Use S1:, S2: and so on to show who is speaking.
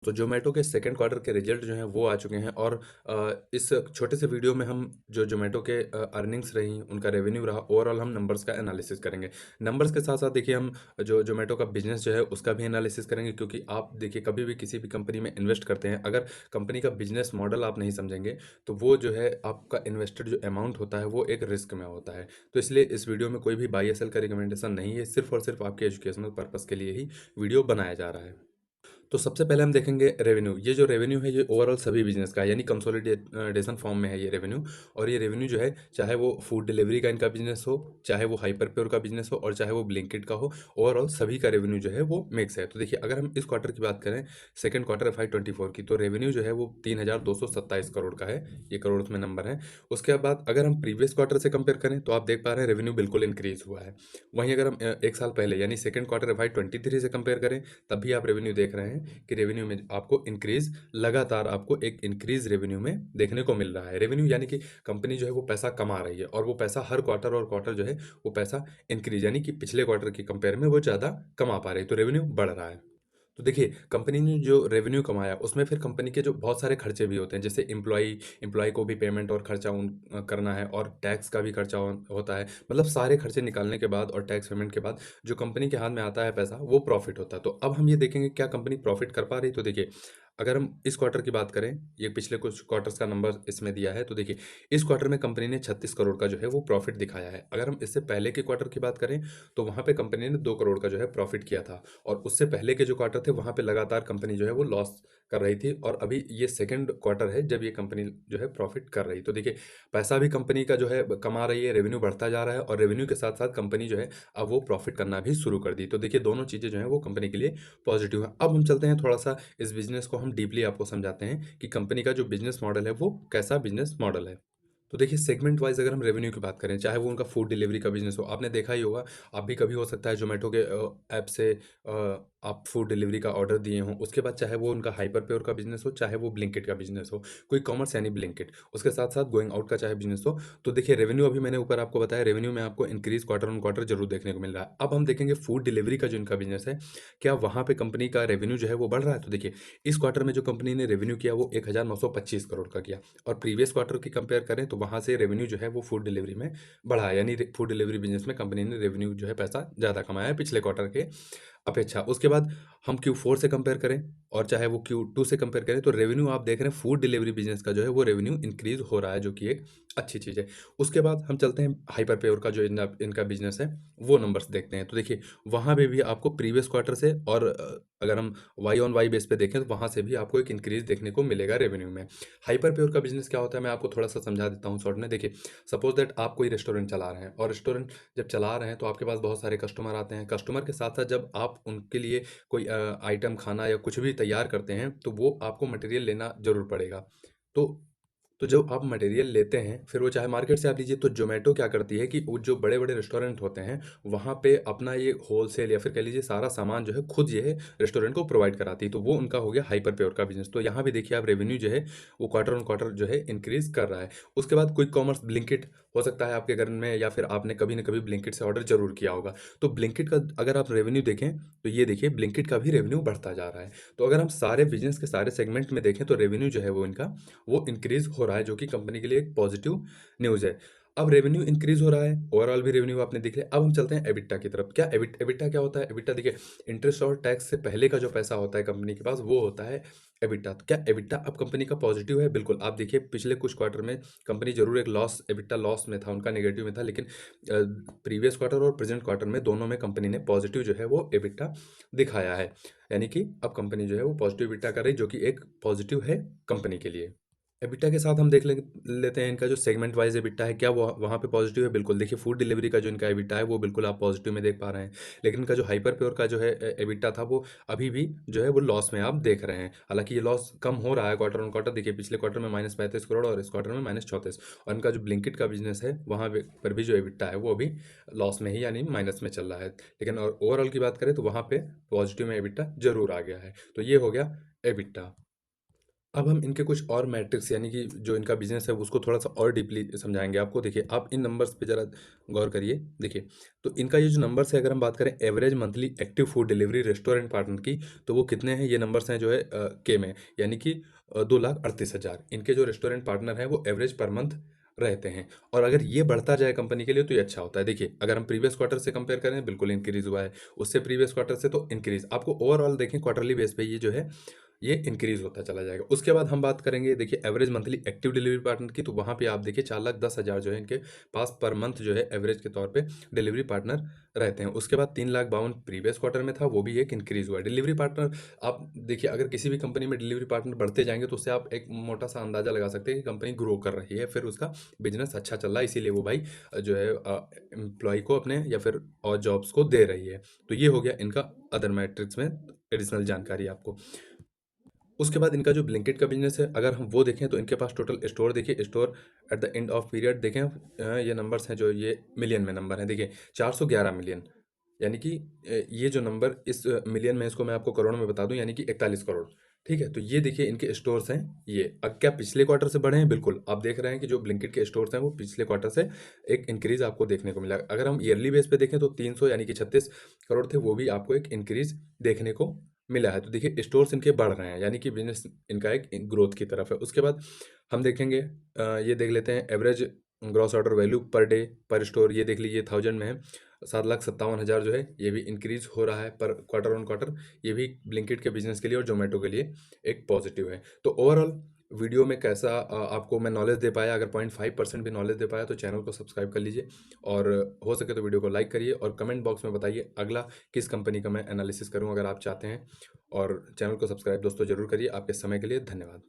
S1: तो ज़ोमैटो के second quarter के रिजल्ट जो हैं वो आ चुके हैं और इस छोटे से वीडियो में हम जो ज़ोमैटो के अर्निंग्स रहीं, उनका रेवेन्यू रहा, ओवरऑल हम नंबर्स का एनालिसिस करेंगे। नंबर्स के साथ-साथ देखिए हम जो ज़ोमैटो का बिज़नेस जो है उसका भी एनालिसिस करेंगे, क्योंकि आप देखिए कभी भी किसी भी कंपनी में इन्वेस्ट करते हैं, अगर कंपनी का बिज़नेस मॉडल आप नहीं समझेंगे, तो वो जो है आपका इन्वेस्टेड जो अमाउंट होता है वो एक रिस्क में होता है। तो इसलिए इस वीडियो में कोई भी बाय या सेल का रिकमेंडेशन नहीं है, सिर्फ़ और सिर्फ़ आपके एजुकेशनल पर्पज़ के लिए ही वीडियो बनाया जा रहा है। तो सबसे पहले हम देखेंगे रेवेन्यू। ये जो रेवेन्यू है ये ओवरऑल सभी बिज़नेस का है, यानी कंसोलिडेशन फॉर्म में है ये रेवेन्यू। और ये रेवेन्यू जो है चाहे वो फूड डिलीवरी का इनका बिज़नेस हो, चाहे वो हाइपर प्योर का बिज़नेस हो और चाहे वो ब्लिंकिट का हो, ओवरऑल सभी का रेवेन्यू जो है वो मिक्स है। तो देखिए अगर हम इस क्वार्टर की बात करें, सेकंड क्वार्टर FY 24 की, तो रेवेन्यू जो है वो 3,227 करोड़ का है। ये करोड़ में नंबर है। उसके बाद अगर हम प्रीवियस क्वार्टर से कंपेयर करें तो आप देख पा रहे हैं रेवेन्यू बिल्कुल इंक्रीज़ हुआ है। वहीं अगर हम 1 साल पहले यानी सेकंड क्वार्टर FY 23 से कंपेयर करें, तब भी आप रेवेन्यू देख रहे हैं कि रेवेन्यू में आपको इंक्रीज़, लगातार आपको एक इंक्रीज़ रेवेन्यू में देखने को मिल रहा है। रेवेन्यू यानी कि कंपनी जो है वो पैसा कमा रही है और वो पैसा हर क्वार्टर और क्वार्टर जो है वो पैसा इंक्रीज़, यानी कि पिछले क्वार्टर की कंपेयर में वो ज़्यादा कमा पा रही है, तो रेवेन्यू बढ़ रहा है। तो देखिए, कंपनी ने जो रेवेन्यू कमाया, उसमें फिर कंपनी के जो बहुत सारे खर्चे भी होते हैं, जैसे एम्प्लॉयी को भी पेमेंट और खर्चा करना है, और टैक्स का भी खर्चा होता है। मतलब सारे खर्चे निकालने के बाद और टैक्स पेमेंट के बाद जो कंपनी के हाथ में आता है पैसा, वो प्रॉफिट होता है। तो अब हम ये देखेंगे क्या कंपनी प्रॉफिट कर पा रही है? तो देखिए, अगर हम इस क्वार्टर की बात करें, ये पिछले कुछ क्वार्टर्स का नंबर इसमें दिया है, तो देखिए इस क्वार्टर में कंपनी ने 36 करोड़ का जो है वो प्रॉफिट दिखाया है। अगर हम इससे पहले के क्वार्टर की बात करें, तो वहाँ पे कंपनी ने 2 करोड़ का जो है प्रॉफिट किया था। और उससे पहले के जो क्वार्टर थे वहाँ पे लगातार कंपनी जो है वो लॉस कर रही थी, और अभी ये सेकंड क्वार्टर है जब ये कंपनी जो है प्रॉफिट कर रही है। तो देखिए, पैसा भी कंपनी का जो है कमा रही है, रेवेन्यू बढ़ता जा रहा है, और रेवेन्यू के साथ-साथ कंपनी जो है अब वो प्रॉफिट करना भी शुरू कर दी। तो देखिए, दोनों चीज़ें जो हैं वो कंपनी के लिए पॉजिटिव है। अब हम चलते हैं थोड़ा-सा इस बिज़नेस को हम डीपली आपको समझाते हैं कि कंपनी का जो बिज़नेस मॉडल है वो कैसा बिज़नेस मॉडल है। तो देखिए, सेगमेंट वाइज़ अगर हम रेवेन्यू की बात करें, चाहे वो उनका फूड डिलीवरी का बिज़नेस हो, आपने देखा ही होगा, आप भी कभी हो सकता है ज़ोमैटो के ऐप से आप फूड डिलीवरी का ऑर्डर दिए हों। उसके बाद चाहे वो उनका हाइपर प्योर का बिज़नेस हो, चाहे वो ब्लिंकिट का बिज़नेस हो, क्विक कॉमर्स यानी ब्लिंकिट, उसके साथ-साथ गोइंग आउट का चाहे बिज़नेस हो। तो देखिए, रेवेन्यू अभी मैंने ऊपर आपको बताया, रेवेन्यू में आपको इंक्रीज़ क्वार्टर ऑन क्वार्टर ज़रूर देखने को मिल रहा है। अब हम देखेंगे फूड डिलीवरी का जो इनका बिज़नेस है, क्या वहाँ पे कंपनी का रेवेन्यू जो है वो बढ़ रहा है? तो देखिए, इस क्वार्टर में जो कंपनी ने रेवेन्यू किया वो 1925 करोड़ का किया, और प्रीवियस क्वार्टर की कंपेयर करें तो वहाँ से रेवेन्यू जो है वो फूड डिलीवरी में बढ़ा है, यानी फूड डिलीवरी बिज़नेस में कंपनी ने रेवेन्यू जो है पैसा ज़्यादा कमाया है पिछले क्वार्टर के अपेक्षा। उसके बाद हम Q4 से कंपेयर करें और चाहे वो Q2 से कंपेयर करें, तो रेवेन्यू आप देख रहे हैं फूड डिलीवरी बिज़नेस का जो है वो रेवेन्यू इंक्रीज़ हो रहा है, जो कि एक अच्छी चीज़ है। उसके बाद हम चलते हैं हाइपर प्योर का जो इनका बिज़नेस है, वो नंबर्स देखते हैं। तो देखिए, वहाँ पे भी आपको प्रीवियस क्वार्टर से और अगर हम वाई ऑन वाई बेस पे देखें, तो वहाँ से भी आपको एक इंक्रीज़ देखने को मिलेगा रेवेन्यू में। हाइपर प्योर का बिज़नेस क्या होता है, मैं आपको थोड़ा-सा समझा देता हूँ शॉर्ट में। देखिए, सपोज़ दैट आप कोई रेस्टोरेंट चला रहे हैं, और रेस्टोरेंट जब चला रहे हैं तो आपके पास बहुत सारे कस्टमर आते हैं। कस्टमर के साथ-साथ जब आप उनके लिए कोई आइटम खाना या कुछ भी तैयार करते हैं, तो वो आपको मटेरियल लेना ज़रूर पड़ेगा। तो जब आप मटेरियल लेते हैं, फिर वो चाहे मार्केट से आप लीजिए, तो ज़ोमैटो क्या करती है कि वो जो बड़े-बड़े रेस्टोरेंट होते हैं, वहाँ पे अपना ये होलसेल या फिर कह लीजिए सारा सामान जो है खुद ये है रेस्टोरेंट को प्रोवाइड कराती है। तो वो उनका हो गया हाइपर प्योर का बिज़नेस। तो यहाँ भी देखिए आप, रेवेन्यू जो है वो क्वार्टर ऑन क्वार्टर जो है इंक्रीज़ कर रहा है। उसके बाद क्विक कॉमर्स ब्लिंकिट, हो सकता है आपके घर में या फिर आपने कभी न कभी ब्लिंकिट से ऑर्डर ज़रूर किया होगा। तो ब्लिंकिट का अगर आप रेवेन्यू देखें, तो ये देखिए ब्लिंकिट का भी रेवेन्यू बढ़ता जा रहा है। तो अगर हम सारे बिज़नेस के सारे सेगमेंट में देखें, तो रेवेन्यू जो है वो इनका वो इंक्रीज़ हो रहा है, जो कि कंपनी के लिए एक पॉजिटिव न्यूज़ है। अब रेवेन्यू इंक्रीज़ हो रहा है, ओवरऑल भी रेवेन्यू आपने देख लिया। अब हम चलते हैं एबिटा की तरफ। क्या एबिटा क्या होता है? एबिटा देखिए, इंटरेस्ट और टैक्स से पहले का जो पैसा होता है कंपनी के पास, वो होता है एबिटा। तो क्या एबिटा अब कंपनी का पॉजिटिव है? बिल्कुल। आप देखिए, पिछले कुछ क्वार्टर में कंपनी ज़रूर एक एबिटा लॉस में था, उनका नेगेटिव में था, लेकिन प्रीवियस क्वार्टर और प्रेज़ेंट क्वार्टर में दोनों में कंपनी ने पॉजिटिव जो है वो एबिटा दिखाया है। यानी कि अब कंपनी जो है वो पॉजिटिव एबिटा कर रही है, जो कि एक पॉजिटिव है कंपनी के लिए। एबिटा के साथ हम देख लेते हैं इनका जो सेगमेंट वाइज़ एबिटा है, क्या वो वहाँ पे पॉजिटिव है? बिल्कुल। देखिए, फूड डिलीवरी का जो इनका एबिटा है, वो बिल्कुल आप पॉजिटिव में देख पा रहे हैं। लेकिन इनका जो हाइपर प्योर का जो है एबिटा था, वो अभी भी जो है वो लॉस में आप देख रहे हैं। हालाँकि ये लॉस कम हो रहा है क्वार्टर ऑन क्वार्टर। देखिए, पिछले क्वार्टर में -35 करोड़ और इस क्वार्टर में -34, और इनका जो ब्लिंकिट का बिज़नेस है, वहाँ पे पर भी जो एबिटा है, वो अभी लॉस में ही यानी माइनस में चल रहा है। लेकिन और ओवरऑल की बात करें, तो वहाँ पे पॉजिटिव में एबिटा ज़रूर आ गया है। तो ये हो गया एबिटा। अब हम इनके कुछ और मैट्रिक्स यानी कि जो इनका बिज़नेस है उसको थोड़ा-सा और डीपली समझाएँगे आपको। देखिए, आप इन नंबर्स पे ज़रा गौर करिए। देखिए, तो इनका ये जो नंबर्स है, अगर हम बात करें average monthly active food delivery restaurant partner की, तो वो कितने हैं? ये नंबर्स हैं जो है के में, यानी कि 2,38,000 इनके जो रेस्टोरेंट पार्टनर हैं वो एवरेज पर मंथ रहते हैं। और अगर ये बढ़ता जाए कंपनी के लिए तो ये अच्छा होता है। देखिए, अगर हम प्रीवियस क्वार्टर से कंपेयर करें, बिल्कुल इंक्रीज़ हुआ है। उससे प्रीवियस क्वार्टर से तो इंक्रीज़। आपको ओवरऑल देखें क्वार्टरली बेस पे ये जो है ये इंक्रीज़ होता चला जाएगा। उसके बाद हम बात करेंगे देखिए average monthly active delivery partner की, तो वहाँ पे आप देखिए 4,10,000 जो है इनके पास पर मंथ जो है एवरेज के तौर पे डिलीवरी पार्टनर रहते हैं। उसके बाद 3,52,000 प्रीवियस क्वार्टर में था, वो भी एक इंक्रीज़ हुआ है। डिलीवरी पार्टनर आप देखिए, अगर किसी भी कंपनी में डिलीवरी पार्टनर बढ़ते जाएँगे तो उससे आप एक मोटा-सा अंदाज़ा लगा सकते हैं कि कंपनी ग्रो कर रही है, फिर उसका बिज़नेस अच्छा चल रहा है, इसीलिए वो भाई जो है एम्प्लॉयी को अपने या फिर और जॉब्स को दे रही है। तो ये हो गया इनका अदर मैट्रिक्स में एडिशनल जानकारी आपको। उसके बाद इनका जो ब्लिंकिट का बिज़नेस है, अगर हम वो देखें तो इनके पास टोटल स्टोर देखिए, store at the end of period देखें, ये नंबर्स हैं जो ये मिलियन में नंबर हैं। देखिए 411 मिलियन, यानी कि ये जो नंबर इस मिलियन में, इसको मैं आपको करोड़ में बता दूं, यानी कि 41 करोड़। ठीक है, तो ये देखिए इनके स्टोर्स हैं ये। अब क्या पिछले क्वार्टर से बढ़े हैं? बिल्कुल, आप देख रहे हैं कि जो ब्लिंकिट के स्टोर्स हैं वो पिछले क्वार्टर से एक इंक्रीज आपको देखने को मिला। अगर हम ईयरली बेस पे देखें तो 300 यानी कि 36 करोड़ थे, वो भी आपको एक इंक्रीज देखने को मिला है। तो देखिए स्टोर्स इनके बढ़ रहे हैं, यानी कि बिजनेस इनका एक ग्रोथ की तरफ है। उसके बाद हम देखेंगे ये देख लेते हैं average gross order value per day पर स्टोर, ये देख लीजिए 1000 में है। 7,57,000 जो है ये भी इंक्रीज हो रहा है पर क्वार्टर ऑन क्वार्टर। ये भी ब्लिंकिट के बिजनेस के लिए और जोमेटो के लिए एक पॉजिटिव है। तो ओवरऑल वीडियो में कैसा आपको मैं नॉलेज दे पाया? अगर 0.5% भी नॉलेज दे पाया तो चैनल को सब्सक्राइब कर लीजिए, और हो सके तो वीडियो को लाइक करिए, और कमेंट बॉक्स में बताइए अगला किस कंपनी का मैं एनालिसिस करूं, अगर आप चाहते हैं। और चैनल को सब्सक्राइब दोस्तों ज़रूर करिए। आपके समय के लिए धन्यवाद।